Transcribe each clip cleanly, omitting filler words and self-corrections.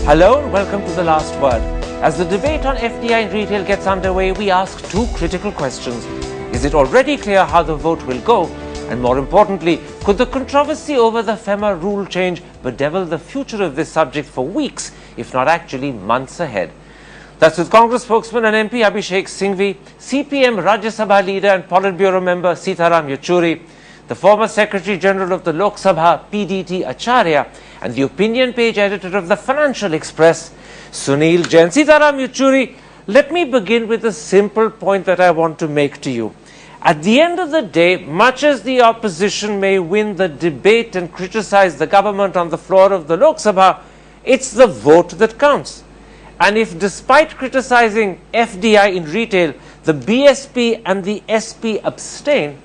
Hello and welcome to The Last Word. As the debate on FDI in retail gets underway, we ask two critical questions. Is it already clear how the vote will go? And more importantly, could the controversy over the FEMA rule change bedevil the future of this subject for weeks, if not actually months ahead? That's with Congress spokesman and MP Abhishek Singhvi, CPM Rajya Sabha leader and Politburo member Sitaram Yechuri, the former Secretary General of the Lok Sabha PDT Acharya, and the opinion page editor of the Financial Express, Sunil Jain. Sitaram Yechuri, let me begin with a simple point that I want to make to you. At the end of the day, much as the opposition may win the debate and criticize the government on the floor of the Lok Sabha, it's the vote that counts. And if despite criticizing FDI in retail, the BSP and the SP abstain,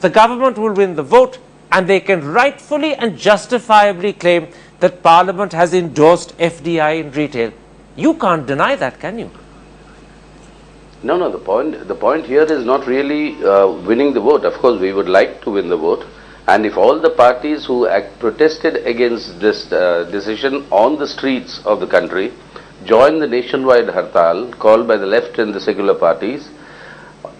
the government will win the vote and they can rightfully and justifiably claim that Parliament has endorsed FDI in retail. You can't deny that, can you? No, the point here is not really winning the vote. Of course, we would like to win the vote. And if all the parties who protested against this decision on the streets of the country join the nationwide hartal called by the left and the secular parties,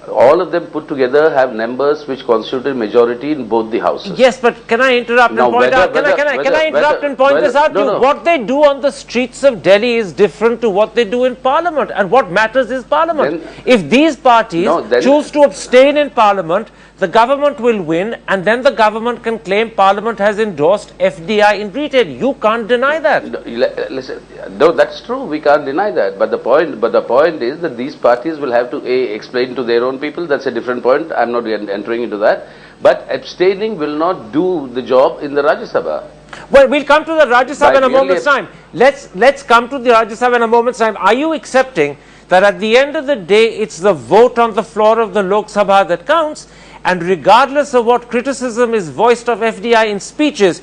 all of them put together have numbers which constitute a majority in both the houses. Yes, but can I interrupt and point out? Can I interrupt and point this out to you? What they do on the streets of Delhi is different to what they do in Parliament, and what matters is Parliament. If these parties choose to abstain in Parliament, the government will win, and then the government can claim Parliament has endorsed FDI in retail. You can't deny that. Listen, no, that's true. We can't deny that. But the point is that these parties will have to explain to their own people. That's a different point. I'm not entering into that. But abstaining will not do the job in the Rajya Sabha. Well, we'll come to the Rajya Sabha in a moment's time. Let's come to the Rajya Sabha in a moment's time. Are you accepting that at the end of the day, it's the vote on the floor of the Lok Sabha that counts? And regardless of what criticism is voiced of FDI in speeches,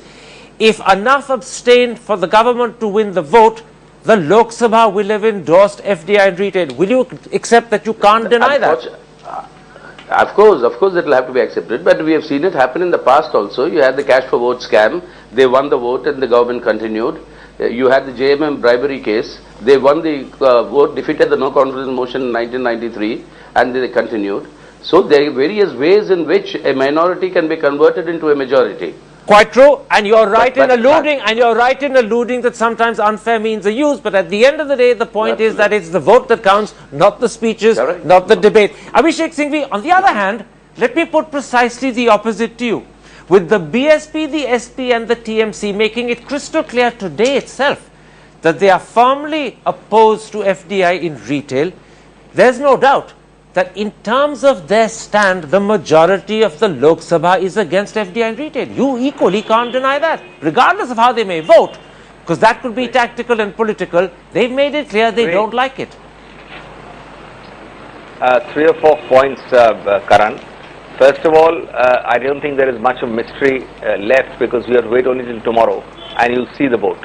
if enough abstain for the government to win the vote, the Lok Sabha will have endorsed FDI in retail. Will you accept that you can't deny that? Of course it will have to be accepted, but we have seen it happen in the past also. You had the cash for vote scam, they won the vote and the government continued. You had the JMM bribery case, they won the vote, defeated the no confidence motion in 1993 and they continued. So there are various ways in which a minority can be converted into a majority. Quite true, and you're right in alluding that sometimes unfair means are used, but at the end of the day, the point is that it's the vote that counts, not the speeches, not the debate. Abhishek Singhvi, on the other hand, let me put precisely the opposite to you. With the BSP, the SP and the TMC making it crystal clear today itself that they are firmly opposed to FDI in retail, there's no doubt that in terms of their stand, the majority of the Lok Sabha is against FDI in retail. You equally can't deny that, regardless of how they may vote, because that could be tactical and political. They've made it clear they don't like it. 3 or 4 points, Karan. First of all, I don't think there is much of mystery left, because we have to wait only till tomorrow and you'll see the vote.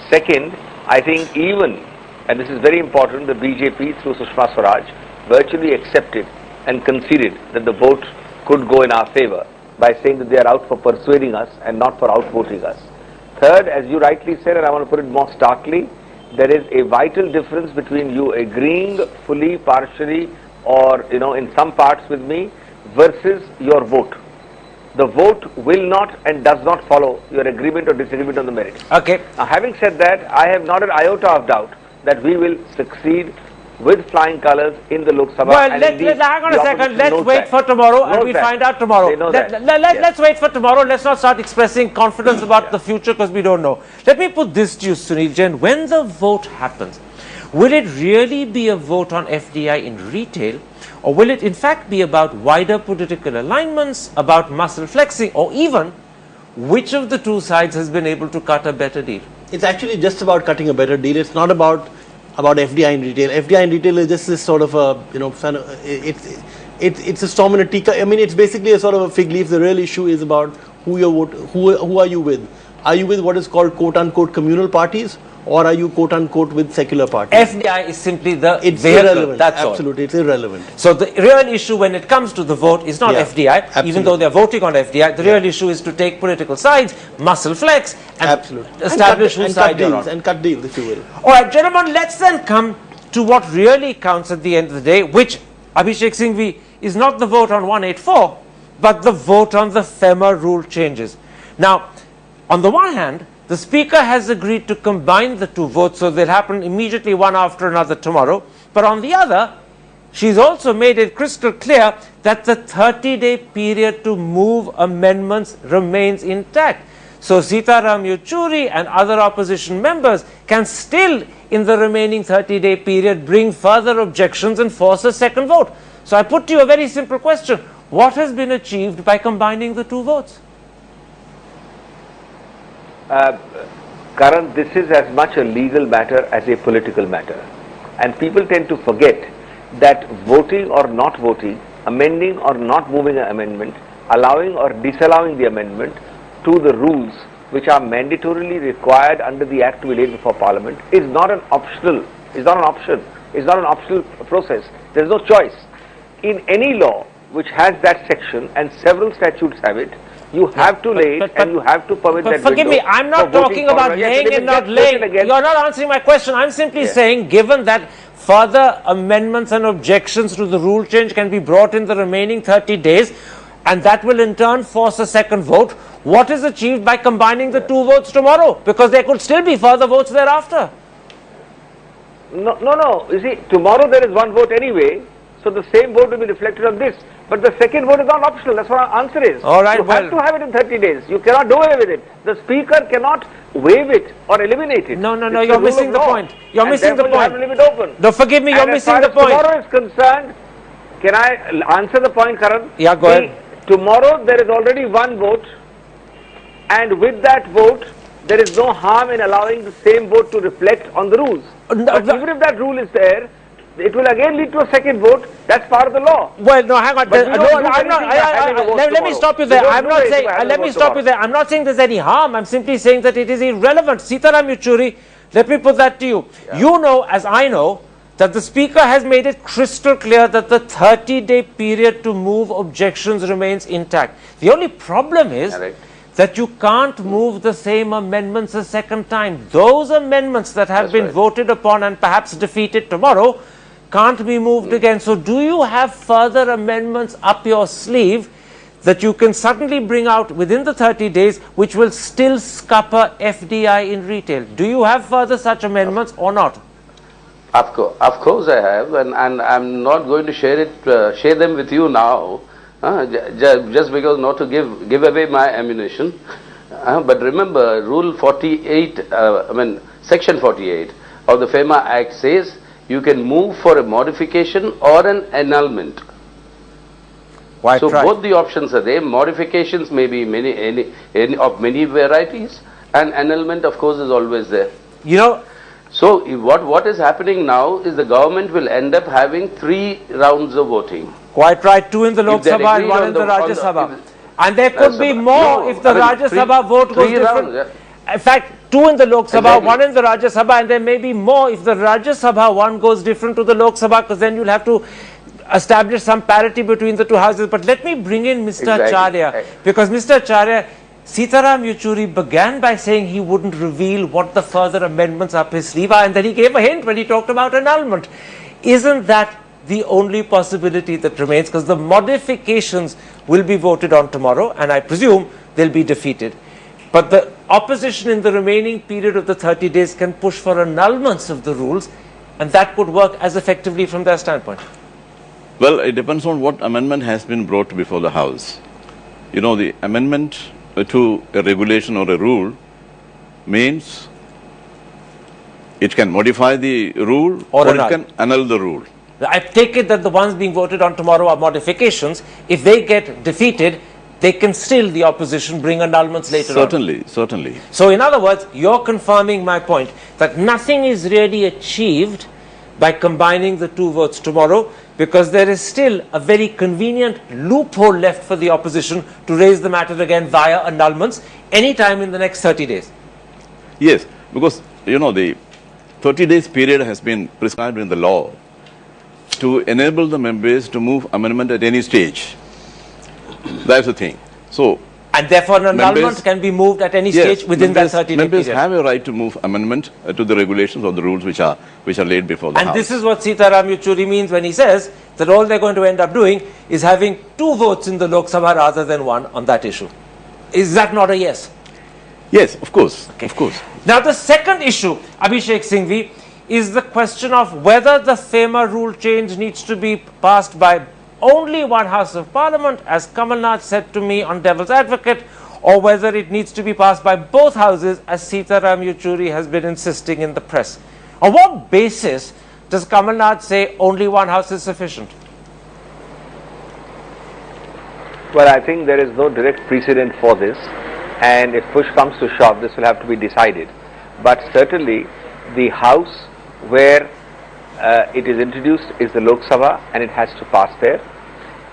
Second, I think even, and this is very important, the BJP through Sushma Swaraj virtually accepted and conceded that the vote could go in our favor by saying that they are out for persuading us and not for outvoting us. Third, as you rightly said, and I want to put it more starkly, there is a vital difference between you agreeing fully, partially, or in some parts with me versus your vote. The vote will not and does not follow your agreement or disagreement on the merits. Okay. Now, having said that, I have not an iota of doubt that we will succeed with flying colours in the Lok Sabha. Well, hang on a second. Let's wait for tomorrow and we'll find out tomorrow. Let's wait for tomorrow. Let's not start expressing confidence about the future because we don't know. Let me put this to you, Sunil Jain. When the vote happens, will it really be a vote on FDI in retail, or will it in fact be about wider political alignments, about muscle flexing, or even which of the two sides has been able to cut a better deal? It's actually just about cutting a better deal. It's not about FDI in retail. FDI in retail is just this sort of a, it's a storm in a teacup. I mean, it's basically a sort of a fig leaf. The real issue is about who are you with? are you with what is called quote-unquote communal parties, or are you quote-unquote with secular parties? FDI is simply the It's vehicle, irrelevant. that's all. Absolutely, it's irrelevant. So the real issue when it comes to the vote is not Yeah, FDI, even absolutely. though they're voting on FDI. The real issue is to take political sides, muscle flex, and Absolutely. establish whose side you're on. And cut deals, if you will. All right, gentlemen, let's then come to what really counts at the end of the day, which, Abhishek Singhvi, is not the vote on 184, but the vote on the FEMA rule changes. Now, on the one hand, the Speaker has agreed to combine the two votes, so they'll happen immediately one after another tomorrow. But on the other, she's also made it crystal clear that the 30-day period to move amendments remains intact. So Sitaram Yechuri and other opposition members can still, in the remaining 30-day period, bring further objections and force a second vote. So I put to you a very simple question. What has been achieved by combining the two votes? Karan, this is as much a legal matter as a political matter. And people tend to forget that voting or not voting, amending or not moving an amendment, allowing or disallowing the amendment to the rules which are mandatorily required under the Act to be laid before Parliament is not an optional, is not an option, is not an optional process. There is no choice. In any law which has that section, and several statutes have it, you have to lay it and you have to permit that forgive window me, I'm not for talking voting about for- laying Yes, and not let's laying. again. You're not answering my question. I'm simply saying, given that further amendments and objections to the rule change can be brought in the remaining 30 days, and that will in turn force a second vote, what is achieved by combining the two votes tomorrow? Because there could still be further votes thereafter. No. You see, tomorrow there is one vote anyway, so the same vote will be reflected on this. But the second vote is not optional. That's what our answer is. All right, you have to have it in 30 days. You cannot do away with it. The Speaker cannot waive it or eliminate it. No, It's you're the rule missing of the law. point. You're And missing the therefore you have point. to leave it open. No, forgive me, you're And missing as the far as point. tomorrow is concerned, can I answer the point, Karan? Yeah, go ahead. Tomorrow there is already one vote, and with that vote, there is no harm in allowing the same vote to reflect on the rules. But even if that rule is there, it will again lead to a second vote. That's part of the law. Well, no, hang on. But we No, don't do I'm not. anything by having a vote Let me tomorrow. stop you We there. don't I'm do not anything saying. by having a Let me vote stop you tomorrow. there. I'm not saying there's any harm. I'm simply saying that it is irrelevant. Sitaram Yechuri, let me put that to you. You know, as I know, that the Speaker has made it crystal clear that the 30-day period to move objections remains intact. The only problem is that you can't move the same amendments a second time. Those amendments that have been voted upon and perhaps defeated tomorrow can't be moved again. So do you have further amendments up your sleeve that you can suddenly bring out within the 30 days which will still scupper FDI in retail? Do you have further such amendments or not? Of course I have, and I'm not going to share them with you now, just because not to give away my ammunition. But remember, Rule 48, Section 48 of the FEMA Act says you can move for a modification or an annulment. Quite So right. both the options are there. Modifications may be many varieties, and annulment, of course, is always there. You know, So what is happening now is the government will end up having 3 rounds of voting. quite right. 2 in the Lok If they're Sabha and agreed 1 on in the the- Rajya on the- Sabha. if- And there could be Sabha. more No, if the I mean, Rajya three- Sabha vote goes three different. rounds, In fact, 2 in the Lok Sabha, Exactly. 1 in the Rajya Sabha, and there may be more if the Rajya Sabha one goes different to the Lok Sabha, because then you'll have to establish some parity between the two houses. But let me bring in Mr. Exactly. Acharya, because Mr. Acharya, Sitaram Yechuri began by saying he wouldn't reveal what the further amendments up his sleeve are, and then he gave a hint when he talked about annulment. Isn't that the only possibility that remains? Because the modifications will be voted on tomorrow, and I presume they'll be defeated. But the opposition in the remaining period of the 30 days can push for annulments of the rules, and that could work as effectively from their standpoint. Well, it depends on what amendment has been brought before the House. You know, the amendment to a regulation or a rule means it can modify the rule or it annul. can annul the rule. I take it that the ones being voted on tomorrow are modifications. If they get defeated, they can still, the opposition, bring annulments later on. Certainly. So in other words, you're confirming my point that nothing is really achieved by combining the two votes tomorrow, because there is still a very convenient loophole left for the opposition to raise the matter again via annulments any time in the next 30 days. Yes, because, the 30 days period has been prescribed in the law to enable the members to move amendment at any stage. That's the thing. So, and therefore an annulment can be moved at any stage within that 30-day period. Members have a right to move amendment to the regulations or the rules which are laid before the House. And this is what Sitaram Yechuri means when he says that all they're going to end up doing is having 2 votes in the Lok Sabha rather than 1 on that issue. Is that not a yes? Yes, of course. Okay. Of course. Now the second issue, Abhishek Singhvi, is the question of whether the FEMA rule change needs to be passed by only one House of Parliament, as Kamal Nath said to me on Devil's Advocate, or whether it needs to be passed by both houses, as Sitaram Yechuri has been insisting in the press. On what basis does Kamal Nath say only one House is sufficient? Well, I think there is no direct precedent for this, and if push comes to shove, this will have to be decided. But certainly, the House where it is introduced is the Lok Sabha, and it has to pass there.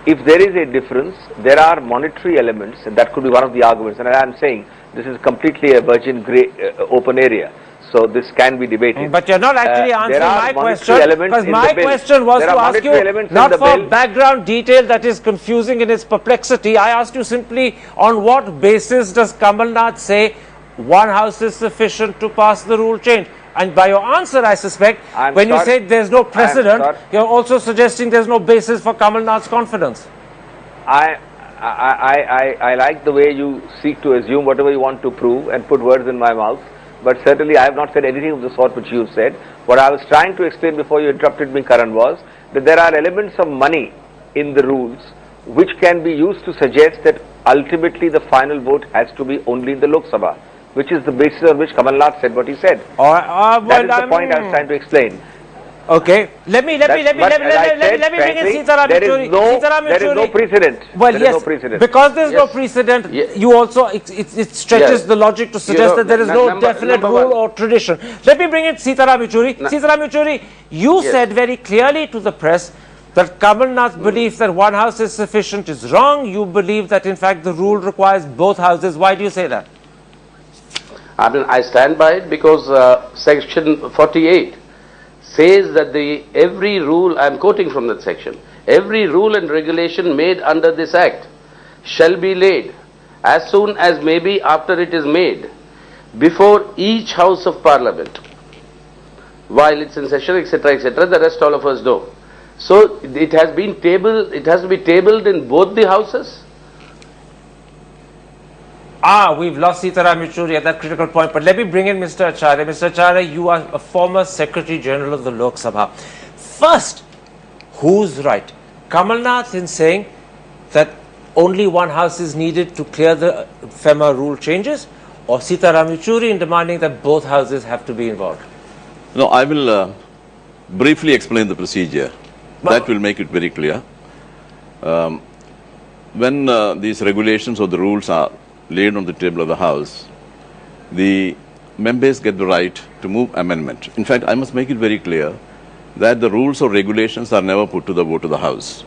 If there is a difference, there are monetary elements, and that could be one of the arguments. And I am saying this is completely a virgin grey open area, so this can be debated. But you're not actually answering my question, because my question was to ask you not for background detail that is confusing in its perplexity. I asked you simply, on what basis does Kamal Nath say one House is sufficient to pass the rule change? And by your answer, I suspect, when you say there's no precedent, you're also suggesting there's no basis for Kamal Nath's confidence. I like the way you seek to assume whatever you want to prove and put words in my mouth, but certainly I have not said anything of the sort which you said. What I was trying to explain before you interrupted me, Karan, was that there are elements of money in the rules which can be used to suggest that ultimately the final vote has to be only in the Lok Sabha, which is the basis on which Kamal Nath said what he said. That is the point I was trying to explain. Okay, let me bring in Sitaram Yechuri. There is no precedent. Well, yes, because there is no precedent, you also, it stretches the logic to suggest that there is no definite rule or tradition. Let me bring in Sitaram Yechuri. Sitaram Yechuri, you said very clearly to the press that Kamal Nath's belief that one House is sufficient is wrong. You believe that in fact the rule requires both houses. Why do you say that? I stand by it because section 48 says that every rule, I am quoting from that section, every rule and regulation made under this act shall be laid as soon as may be after it is made before each House of Parliament while it's in session, etc., the rest all of us know. So it has been tabled, it has to be tabled in both the houses. We've lost Sitaram Yechuri at that critical point, but let me bring in Mr. Acharya. Mr. Acharya, you are a former Secretary General of the Lok Sabha. First, who's right? Kamal Nath in saying that only one House is needed to clear the FEMA rule changes, or Sitaram Yechuri in demanding that both Houses have to be involved? No, I will briefly explain the procedure. That will make it very clear. When these regulations or the rules are laid on the table of the House, the members get the right to move amendment. In fact, I must make it very clear that the rules or regulations are never put to the vote of the House.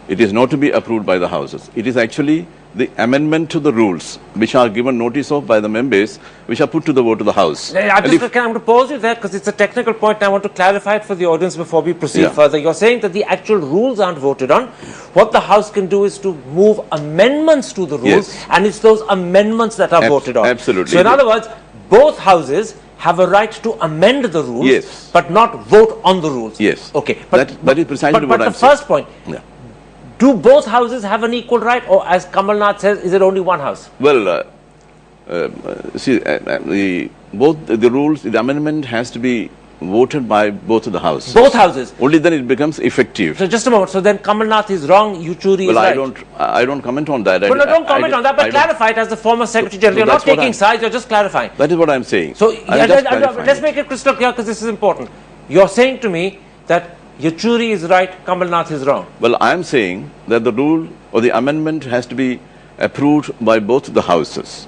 It is not to be approved by the Houses. It is actually the amendment to the rules which are given notice of by the members which are put to the vote of the House. I'm going to pause you there because it's a technical point and I want to clarify it for the audience before we proceed further. You're saying that the actual rules aren't voted on. What the House can do is to move amendments to the rules, and it's those amendments that are voted on. Absolutely. So in other words, both Houses have a right to amend the rules, but not vote on the rules. Yes. Okay. That is precisely what I'm saying. But the first point, do both Houses have an equal right, or as Kamal Nath says, is it only one House? Well, see, both the rules, the amendment has to be voted by both of the Houses. Both Houses. Only then it becomes effective. So just a moment. So then Kamal Nath is wrong, Yechuri is right. Well, I don't comment on that. Well, no, don't comment on that, but clarify it as the former Secretary General. You're not taking sides, you're just clarifying. That is what I'm saying. So let's make it crystal clear because this is important. You're saying to me that Yechuri is right, Kamal Nath is wrong. Well, I am saying that the rule or the amendment has to be approved by both the Houses.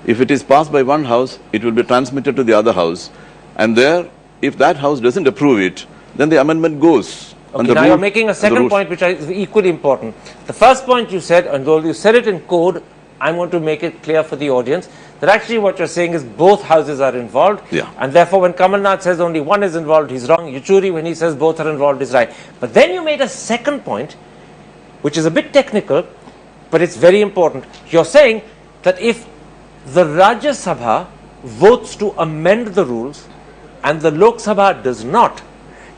If it is passed by one House, it will be transmitted to the other House, and there, if that House doesn't approve it, then the amendment goes Okay, now you're making a second point which is equally important. The first point you said, and though you said it in code, I'm going to make it clear for the audience that actually what you're saying is both houses are involved. Yeah. And therefore when Kamal Nath says only one is involved, he's wrong. Yechuri, when he says both are involved, is right. But then you made a second point, which is a bit technical, but it's very important. You're saying that if the Rajya Sabha votes to amend the rules and the Lok Sabha does not,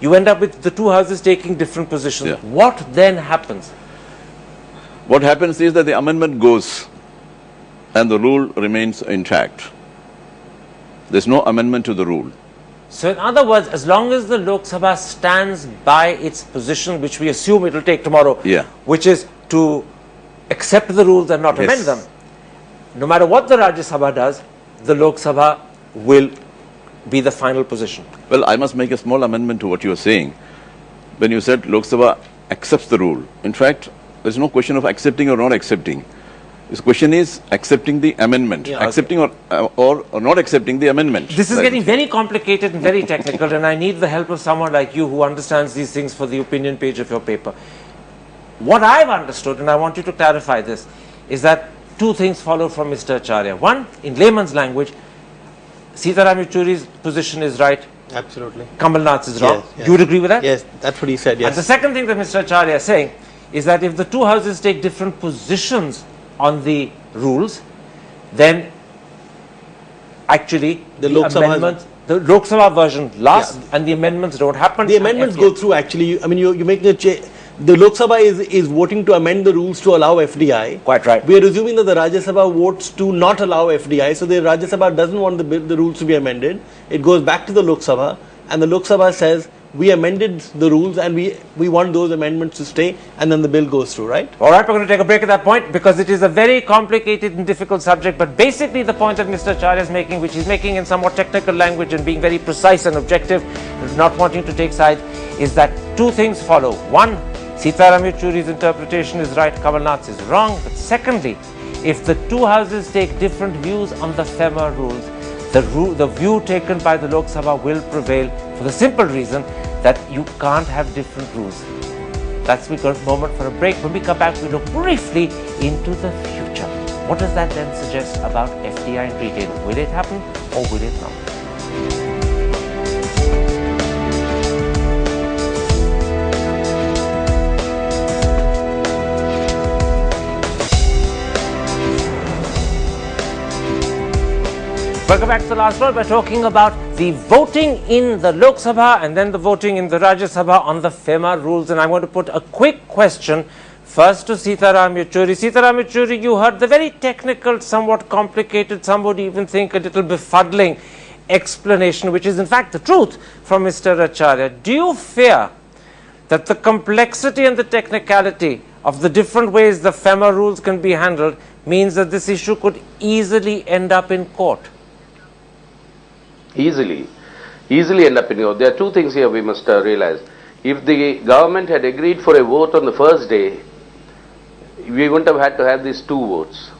you end up with the two houses taking different positions. Yeah. What then happens? What happens is that the amendment goes and the rule remains intact. There's no amendment to the rule. So in other words, as long as the Lok Sabha stands by its position, which we assume it will take tomorrow, Yeah. which is to accept the rules and not Yes. amend them, no matter what the Rajya Sabha does, the Lok Sabha will be the final position. Well, I must make a small amendment to what you are saying. When you said Lok Sabha accepts the rule, in fact, there's no question of accepting or not accepting. This question is accepting the amendment, Yeah, accepting or not accepting the amendment. This is getting very complicated and very technical, and I need the help of someone like you who understands these things for the opinion page of your paper. What I've understood, and I want you to clarify this, is that two things follow from Mr. Acharya. One, in layman's language, Sitaram Yechuri's position is right, Absolutely. Kamal Nath is wrong. Yes, yes. You would agree with that? Yes, that's what he said, And the yes. second thing that Mr. Acharya is saying is that if the two houses take different positions on the rules, then actually The Lok Sabha amendments, the Lok Sabha version lasts and the amendments don't happen. The amendments go through actually. I mean, you make the Lok Sabha is voting to amend the rules to allow FDI. Quite right. We are assuming that the Rajya Sabha votes to not allow FDI. So the Rajya Sabha doesn't want the rules to be amended. It goes back to the Lok Sabha, and the Lok Sabha says we amended the rules and we want those amendments to stay, and then the bill goes through, right? All right, we're going to take a break at that point because it is a very complicated and difficult subject. But basically, the point that Mr. Acharya is making, which he's making in somewhat technical language and being very precise and objective, not wanting to take sides, is that two things follow. One, Sitaram Yechuri's interpretation is right, Kamal Nath's is wrong. But secondly, if the two houses take different views on the FEMA rules, the view taken by the Lok Sabha will prevail for the simple reason that you can't have different rules. That's because moment for a break. When we come back, we look briefly into the future. What does that then suggest about FDI in retail? Will it happen or will it not? Welcome back to the last word. We're talking about the voting in the Lok Sabha and then the voting in the Rajya Sabha on the FEMA rules. And I'm going to put a quick question first to Sitaram Yechuri. Sitaram Yechuri, you heard the very technical, somewhat complicated, some would even think a little befuddling explanation, which is in fact the truth from Mr. Acharya. Do you fear that the complexity and the technicality of the different ways the FEMA rules can be handled means that this issue could easily end up in court? Easily end up in court. There are two things here we must realize. If the government had agreed for a vote on the first day, we wouldn't have had to have these two votes.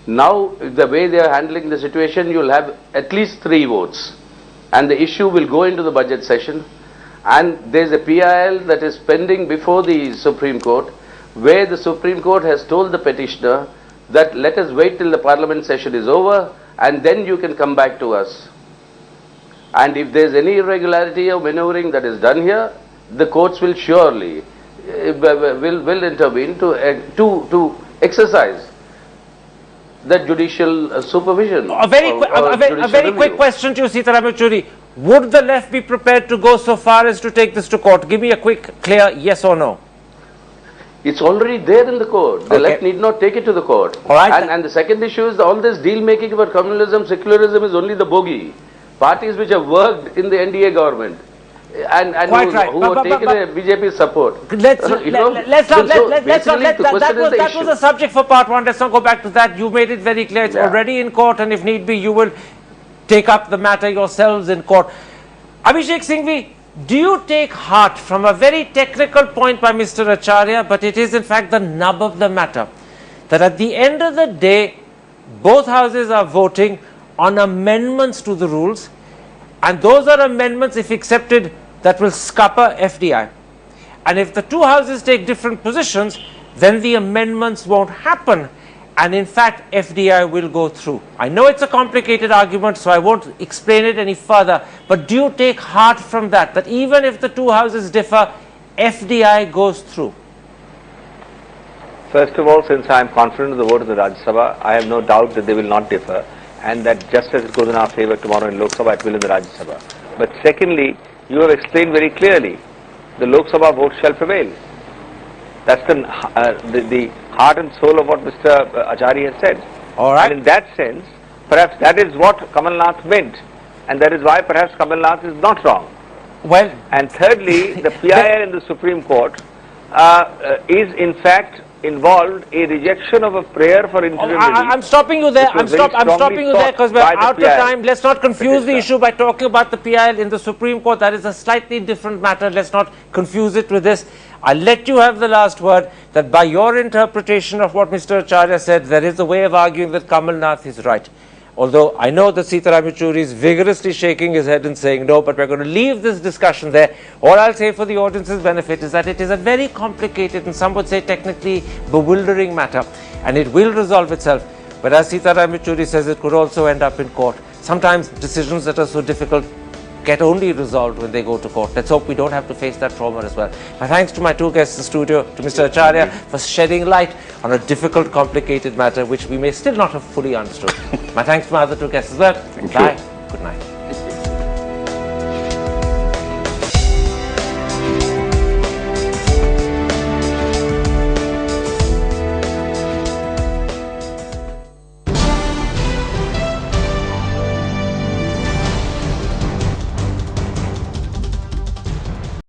Now, the way they are handling the situation, you'll have at least 3 votes. And the issue will go into the budget session. And there's a PIL that is pending before the Supreme Court, where the Supreme Court has told the petitioner that let us wait till the parliament session is over and then you can come back to us. And if there's any irregularity or maneuvering that is done here, the courts will surely will intervene to exercise the judicial supervision. A very quick question to you, Sitaram Yechuri. Would the left be prepared to go so far as to take this to court? Give me a quick, clear yes or no. It's already there in the court. The left need not take it to the court. All right. And the second issue is all this deal making about communalism, secularism is only the bogey. Parties which have worked in the NDA government and who have taken a BJP support. That was a subject for part 1. Let's not go back to that. You made it very clear. It's already in court, and if need be, you will take up the matter yourselves in court. Abhishek Singhvi, do you take heart from a very technical point by Mr. Acharya, but it is in fact the nub of the matter, that at the end of the day, both houses are voting on amendments to the rules, and those are amendments, if accepted, that will scupper FDI. And if the two houses take different positions, then the amendments won't happen. And in fact, FDI will go through. I know it's a complicated argument, so I won't explain it any further. But do you take heart from that, that even if the two houses differ, FDI goes through? First of all, since I am confident of the vote of the Rajya Sabha, I have no doubt that they will not differ, and that just as it goes in our favor tomorrow in Lok Sabha, it will in the Rajya Sabha. But secondly, you have explained very clearly, the Lok Sabha vote shall prevail. That's the heart and soul of what Mr. Acharya has said. All right. And in that sense, perhaps that is what Kamal Nath meant, and that is why perhaps Kamal Nath is not wrong. Well, And thirdly, the PIL in the Supreme Court is in fact involved a rejection of a prayer for interim relief. I'm stopping you there. I'm stopping you there because we're out of time. Let's not confuse the issue by talking about the PIL in the Supreme Court. That is a slightly different matter. Let's not confuse it with this. I'll let you have the last word, that by your interpretation of what Mr. Acharya said, there is a way of arguing that Kamal Nath is right. Although I know that Sitaram Yechuri is vigorously shaking his head and saying no, but we're going to leave this discussion there. All I'll say for the audience's benefit is that it is a very complicated and some would say technically bewildering matter, and it will resolve itself. But as Sitaram Yechuri says, it could also end up in court. Sometimes decisions that are so difficult get only resolved when they go to court. Let's hope we don't have to face that trauma as well. My thanks to my two guests in studio, to Mr. Acharya for shedding light on a difficult, complicated matter which we may still not have fully understood. My thanks to my other two guests as well. Bye. Good night.